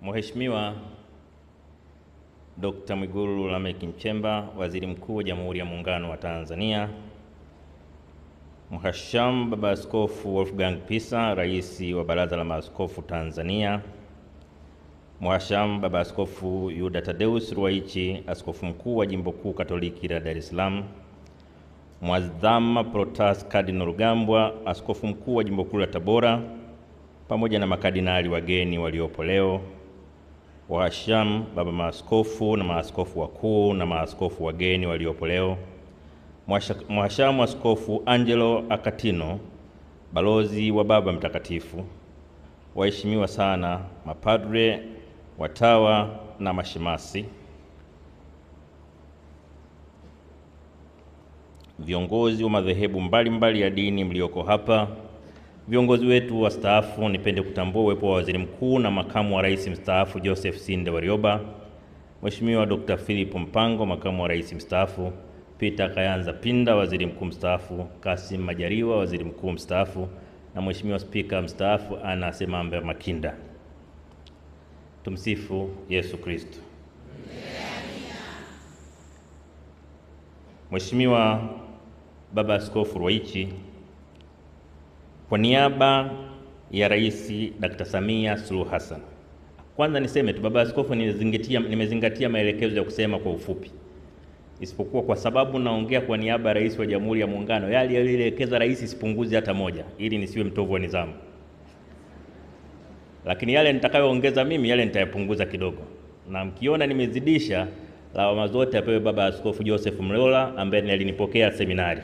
Mheshimiwa Dr. Mwigulu Lameck Nchemba, Waziri Mkuu wa Jamhuri ya Muungano wa Tanzania, Mhashamu Baba Askofu Wolfgang Pisa, Rais wa Baraza la Maaskofu Tanzania, Mhashamu Baba Askofu Yuda Tadeus Ruwaichi, Askofu Mkuu wa Jimbo Kuu Katoliki la Dar es Salaam, Mwadhama Protas Kardinali Rugambwa, Askofu Mkuu wa Jimbo Kuu la Tabora, pamoja na makardinali wageni waliopo leo, wahashamu baba maaskofu na maaskofu wakuu na maaskofu wageni waliopo leo, Mhashamu Askofu Angelo Akatino, balozi wa Baba Mtakatifu, waheshimiwa sana mapadre, watawa na mashemasi, viongozi wa madhehebu mbalimbali ya dini mlioko hapa, viongozi wetu wastaafu, nipende kutambua uwepo wa Waziri Mkuu na Makamu wa Rais mstaafu Joseph Sinde Warioba, Mheshimiwa Dr. Philip Mpango, Makamu wa Rais mstaafu, Peter Kayanza Pinda, Waziri Mkuu mstaafu, Kassim Majaliwa, Waziri Mkuu mstaafu, na Mheshimiwa Spika mstaafu Anna Semambe Makinda. Tumsifu Yesu Kristo. Mheshimiwa Baba Askofu Ruwaichi, kwa niaba ya Rais Dr. Samia Suluhu Hassan, kwanza niseme tu Baba Askofu, nimezingatia maelekezo ya kusema kwa ufupi, isipokuwa kwa sababu naongea kwa niaba ya Rais wa Jamhuri ya Muungano, yale aliyoelekeza Rais isipunguze hata moja, ili nisiwe mtovu wa nidhamu. Lakini yale nitakayoongeza mimi, yale nitayapunguza kidogo, na mkiona nimezidisha, lawama zote apewe Baba Askofu Joseph Mlola ambaye alinipokea seminari.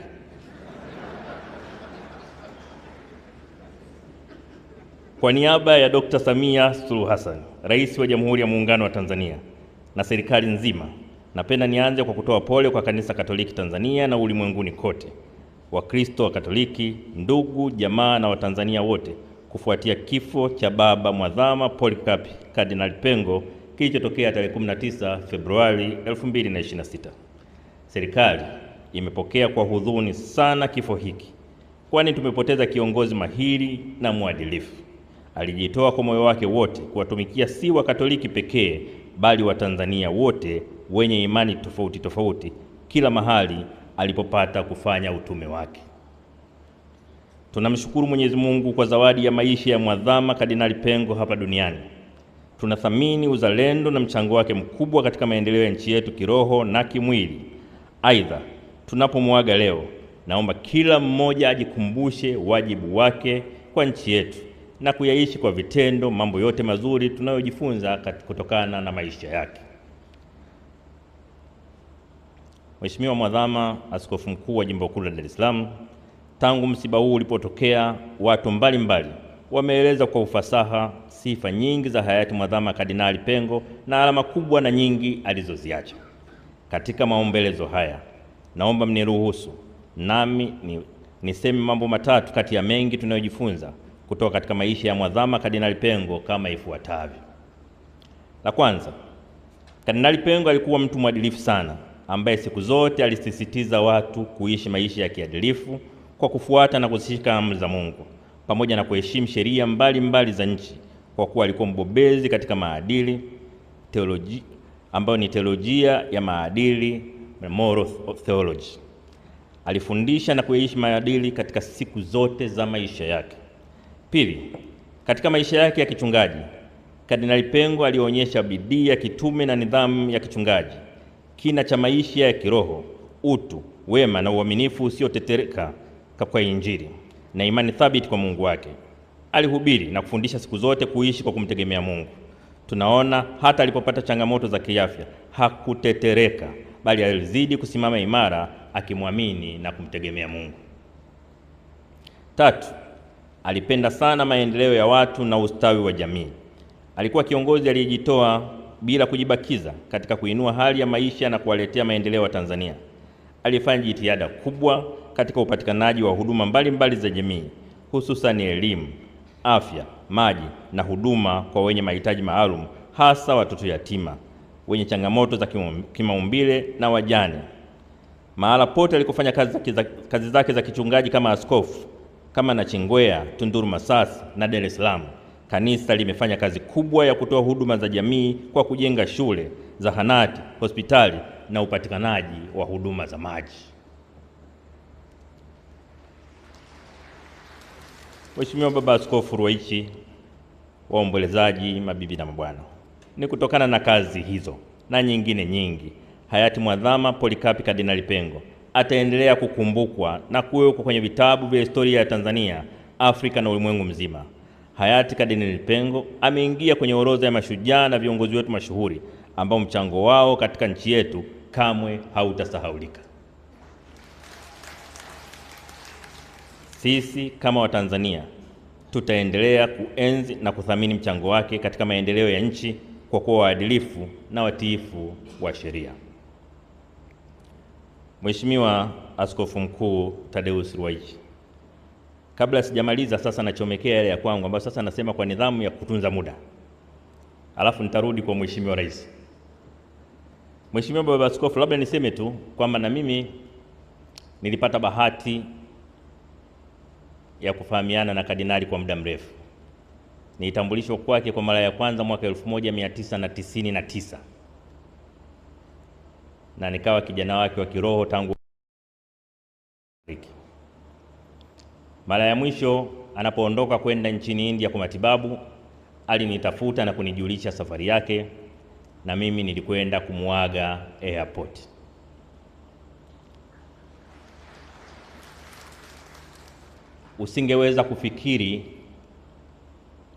Kwa niaba ya Dr. Samia Suluhu Hassan, Rais wa Jamhuri ya Muungano wa Tanzania na serikali nzima, napenda nianze kwa kutoa pole kwa Kanisa Katoliki Tanzania na ulimwenguni kote, Wakristo wa Katoliki, ndugu, jamaa na Watanzania wote kufuatia kifo cha Baba Mwadhama Polycarp Kardinali Pengo kilichotokea tarehe 19 Februari 2026. Serikali imepokea kwa huzuni sana kifo hiki, kwani tumepoteza kiongozi mahiri na mwadilifu. Alijitoa kwa moyo wake wote kuwatumikia si Wakatoliki pekee, bali Watanzania wote wenye imani tofauti tofauti kila mahali alipopata kufanya utume wake. Tunamshukuru Mwenyezi Mungu kwa zawadi ya maisha ya Mwadhama Kardinali Pengo hapa duniani. Tunathamini uzalendo na mchango wake mkubwa katika maendeleo ya nchi yetu kiroho na kimwili. Aidha, tunapomwaga leo, naomba kila mmoja ajikumbushe wajibu wake kwa nchi yetu na kuyaishi kwa vitendo mambo yote mazuri tunayojifunza kutokana na maisha yake. Mheshimiwa Mwadhama Askofu Mkuu wa Jimbo Kuu la Dar es Salaam, tangu msiba huu ulipotokea, watu mbalimbali wameeleza kwa ufasaha sifa nyingi za hayati Mwadhama Kardinali Pengo na alama kubwa na nyingi alizoziacha. Katika maombelezo haya, naomba mniruhusu nami niseme mambo matatu kati ya mengi tunayojifunza kutoka katika maisha ya Mwadhama Kardinali Pengo kama ifuatavyo. La kwanza, Kardinali Pengo alikuwa mtu mwadilifu sana, ambaye siku zote alisisitiza watu kuishi maisha ya kiadilifu kwa kufuata na kuzishika amri za Mungu, pamoja na kuheshimu sheria mbalimbali za nchi, kwa kuwa alikuwa mbobezi katika maadili, ambayo ni teolojia ya maadili, moral theology. Alifundisha na kuishi maadili katika siku zote za maisha yake. Pili, katika maisha yake ya kichungaji, Kardinali Pengo alionyesha bidii ya kitume na nidhamu ya kichungaji, kina cha maisha ya kiroho, utu, wema na uaminifu usiotetereka kwa Injili na imani thabiti kwa Mungu wake. Alihubiri na kufundisha siku zote kuishi kwa kumtegemea Mungu. Tunaona hata alipopata changamoto za kiafya hakutetereka, bali alizidi kusimama imara akimwamini na kumtegemea Mungu. Tatu, alipenda sana maendeleo ya watu na ustawi wa jamii. Alikuwa kiongozi aliyejitoa bila kujibakiza katika kuinua hali ya maisha na kuwaletea maendeleo wa Tanzania. Alifanya jitihada kubwa katika upatikanaji wa huduma mbalimbali za jamii, hususan elimu, afya, maji na huduma kwa wenye mahitaji maalum, hasa watoto yatima, wenye changamoto za kimaumbile na wajane. Mahala pote alikofanya kazi zake za kichungaji kama askofu, kama Nachingwea, Tunduru Masasi na Dar es Salaam, Kanisa limefanya kazi kubwa ya kutoa huduma za jamii kwa kujenga shule, zahanati, hospitali na upatikanaji wa huduma za maji. Mheshimiwa Baba Askofu Ruwaichi, waombolezaji, mabibi na mabwana, ni kutokana na kazi hizo na nyingine nyingi, hayati Mwadhama Polycarp Kardinali Pengo ataendelea kukumbukwa na kuwekwa kwenye vitabu vya historia ya Tanzania, Afrika na ulimwengu mzima. Hayati Kardinali Pengo ameingia kwenye orodha ya mashujaa na viongozi wetu mashuhuri ambao mchango wao katika nchi yetu kamwe hautasahaulika. Sisi kama Watanzania tutaendelea kuenzi na kuthamini mchango wake katika maendeleo ya nchi kwa kuwa waadilifu na watiifu wa sheria. Mheshimiwa Askofu Mkuu Thaddaeus Ruwaichi, kabla sijamaliza sasa nachomekea yale ya kwangu ambayo sasa nasema kwa nidhamu ya kutunza muda, alafu nitarudi kwa Mheshimiwa Rais. Mheshimiwa Baba Askofu, labda niseme tu kwamba na mimi nilipata bahati ya kufahamiana na kardinali kwa muda mrefu. Nilitambulishwa kwake kwa mara ya kwanza mwaka 1999 na nikawa kijana wake wa kiroho tangu. Mara ya mwisho anapoondoka kwenda nchini India kwa matibabu, alinitafuta na kunijulisha safari yake, na mimi nilikwenda kumuaga airport. Usingeweza kufikiri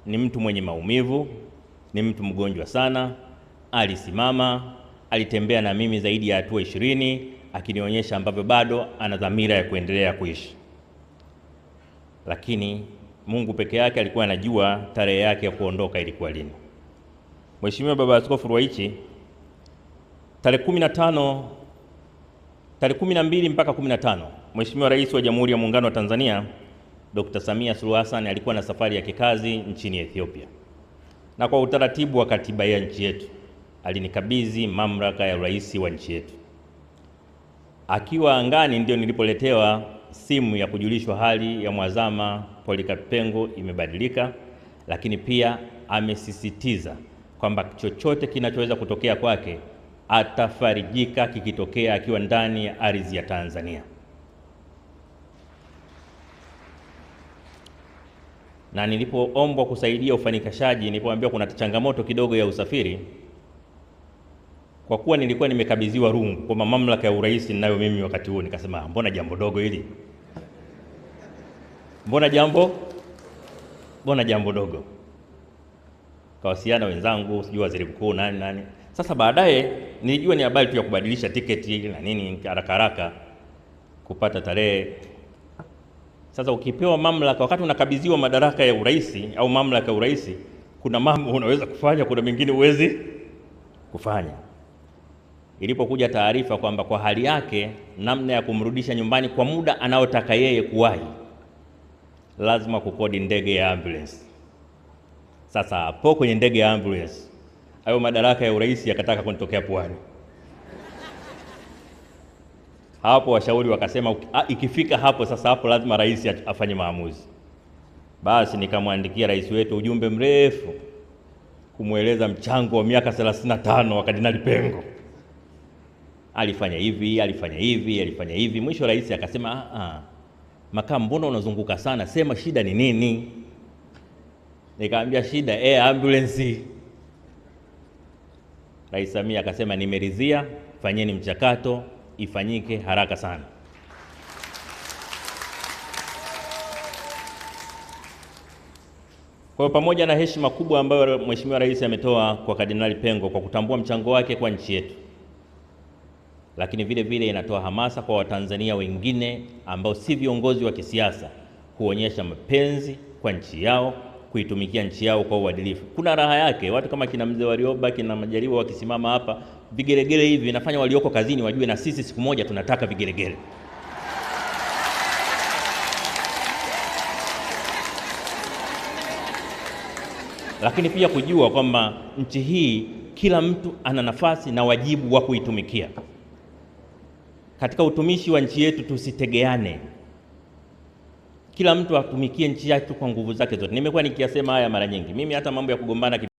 ni mtu mwenye maumivu, ni mtu mgonjwa sana. Alisimama, alitembea na mimi zaidi ya hatua 20 akinionyesha ambavyo bado ana dhamira ya kuendelea kuishi. Lakini Mungu peke yake alikuwa anajua tarehe yake ya kuondoka ilikuwa lini. Mheshimiwa Baba Askofu Ruwaichi, tarehe 12 mpaka 15, Mheshimiwa Rais wa Jamhuri ya Muungano wa Tanzania Dr. Samia Suluhu Hassan alikuwa na safari ya kikazi nchini Ethiopia, na kwa utaratibu wa katiba ya nchi yetu alinikabidhi mamlaka ya rais wa nchi yetu. Akiwa angani ndio nilipoletewa simu ya kujulishwa hali ya Mwadhama Polycarp Pengo imebadilika, lakini pia amesisitiza kwamba chochote kinachoweza kutokea kwake atafarijika kikitokea akiwa ndani ya ardhi ya Tanzania. Na nilipoombwa kusaidia ufanikishaji, nilipoambiwa kuna changamoto kidogo ya usafiri, kwa kuwa nilikuwa nimekabidhiwa rungu kwa mamlaka ya urais ninayo mimi wakati huo, nikasema mbona jambo dogo hili? Mbona jambo dogo? Kawasiliana wenzangu, sijui waziri mkuu nani. Sasa baadaye nilijua ni habari tu ya kubadilisha tiketi na nini, haraka kupata tarehe. Sasa ukipewa mamlaka, wakati unakabidhiwa madaraka ya urais au mamlaka ya urais, kuna mambo unaweza kufanya, kuna mengine huwezi kufanya. Ilipokuja taarifa kwamba kwa hali yake namna ya kumrudisha nyumbani kwa muda anaotaka yeye kuwahi, lazima kukodi ndege ya ambulance. Sasa hapo kwenye ndege ya ambulance, hayo madaraka ya urais yakataka kunitokea puani. Hapo washauri wakasema ikifika hapo sasa, hapo lazima rais afanye maamuzi. Basi nikamwandikia rais wetu ujumbe mrefu kumweleza mchango wa miaka 35 wa Kardinali Pengo. Alifanya hivi. Mwisho rais akasema makamu, mbona unazunguka sana, sema shida ni nini? Nikamwambia shida ambulance. Rais Samia akasema nimeridhia, fanyeni mchakato, ifanyike haraka sana. Kwa pamoja na heshima kubwa ambayo Mheshimiwa Rais ametoa kwa Kardinali Pengo kwa kutambua mchango wake kwa nchi yetu, lakini vile vile inatoa hamasa kwa Watanzania wengine ambao si viongozi wa kisiasa kuonyesha mapenzi kwa nchi yao, kuitumikia nchi yao kwa uadilifu. Kuna raha yake watu kama kina Mzee Warioba, kina Majaliwa wakisimama hapa, vigelegele hivi vinafanya walioko kazini wajue na sisi siku moja tunataka vigelegele. Lakini pia kujua kwamba nchi hii kila mtu ana nafasi na wajibu wa kuitumikia. Katika utumishi wa nchi yetu tusitegeane. kila mtu atumikie nchi yake kwa nguvu zake zote. Nimekuwa nikiyasema haya mara nyingi. Mimi hata mambo ya kugombana